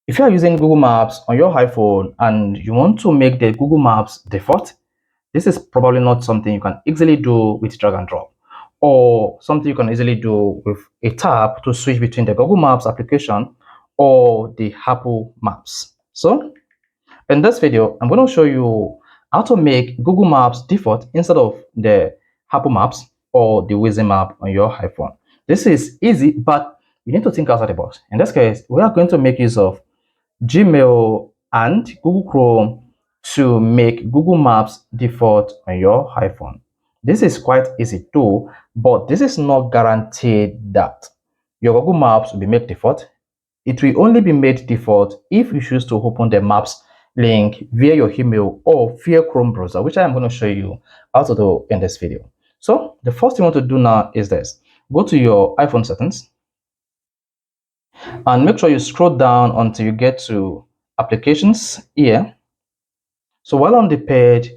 If you are using Google Maps on your iPhone and you want to make the Google Maps default, this is probably not something you can easily do with drag and drop, or something you can easily do with a tap to switch between the Google Maps application or the Apple Maps. So in this video, I'm going to show you how to make Google Maps default instead of the Apple Maps or the Waze map on your iPhone. This is easy, but you need to think outside the box. In this case, we are going to make use of Gmail and Google Chrome to make Google Maps default on your iPhone. This is quite easy too, but this is not guaranteed that your Google Maps will be made default. It will only be made default if you choose to open the Maps link via your email or via Chrome browser, which I am going to show you how to do in this video. So the first thing you want to do now is this. Go to your iPhone settings and make sure you scroll down until you get to applications here. So while on the page,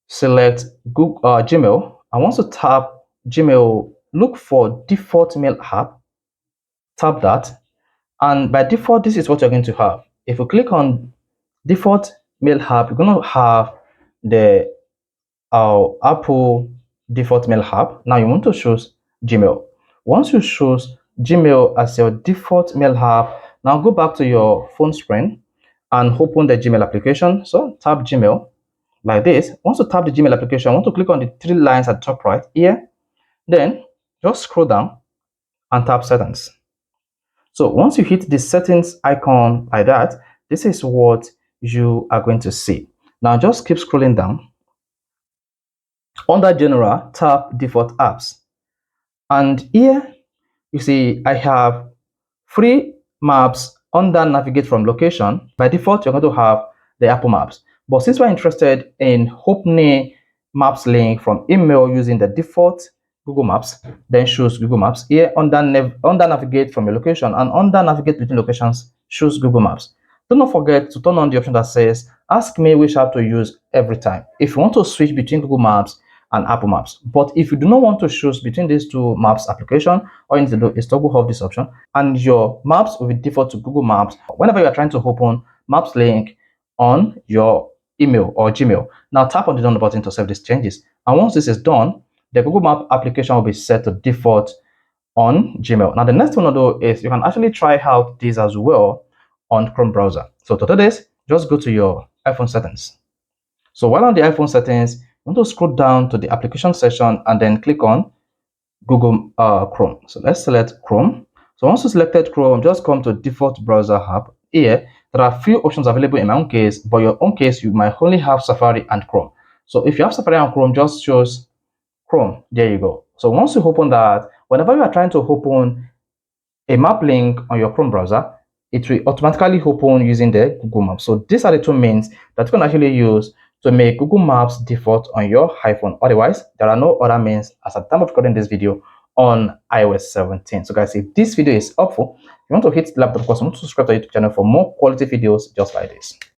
select Google Gmail. And once you tap Gmail, look for default mail app. Tap that, and by default, this is what you're going to have. If you click on default mail app, you're going to have the Apple default mail app. Now you want to choose Gmail. Once you choose Gmail as your default mail app, now go back to your phone screen and open the Gmail application. So tap Gmail like this. Once you tap the Gmail application, I want to click on the three lines at the top right here. Then just scroll down and tap settings. So once you hit the settings icon like that, this is what you are going to see. Now just keep scrolling down. Under general, tap default apps. And here you see I have free maps under navigate from location. By default, you're going to have the Apple Maps. But since we're interested in opening Maps link from email using the default Google Maps, then choose Google Maps. Here under navigate from your location and under navigate between locations, choose Google Maps. Do not forget to turn on the option that says ask me which app to use every time. If you want to switch between Google Maps and Apple Maps. But if you do not want to choose between these two maps application, all you need to do is toggle off this option and your maps will be default to Google Maps whenever you are trying to open Maps link on your email or Gmail. Now tap on the done button to save these changes. And once this is done, the Google Map application will be set to default on Gmail. Now the next thing to do is you can actually try out this as well on Chrome browser. So to do this, just go to your iPhone settings. So while on the iPhone settings, you want to scroll down to the application section and then click on Google Chrome. So let's select Chrome. So once you selected Chrome, just come to default browser app. Here, there are a few options available in my own case, but your own case, you might only have Safari and Chrome. So if you have Safari and Chrome, just choose Chrome. There you go. So once you open that, whenever you are trying to open a map link on your Chrome browser, it will automatically open using the Google Maps. So these are the two means that you can actually use to make Google Maps default on your iPhone. Otherwise, there are no other means as at the time of recording this video on iOS 17. So guys, if this video is helpful, you want to hit the like button, of course, you want to subscribe to our YouTube channel for more quality videos just like this.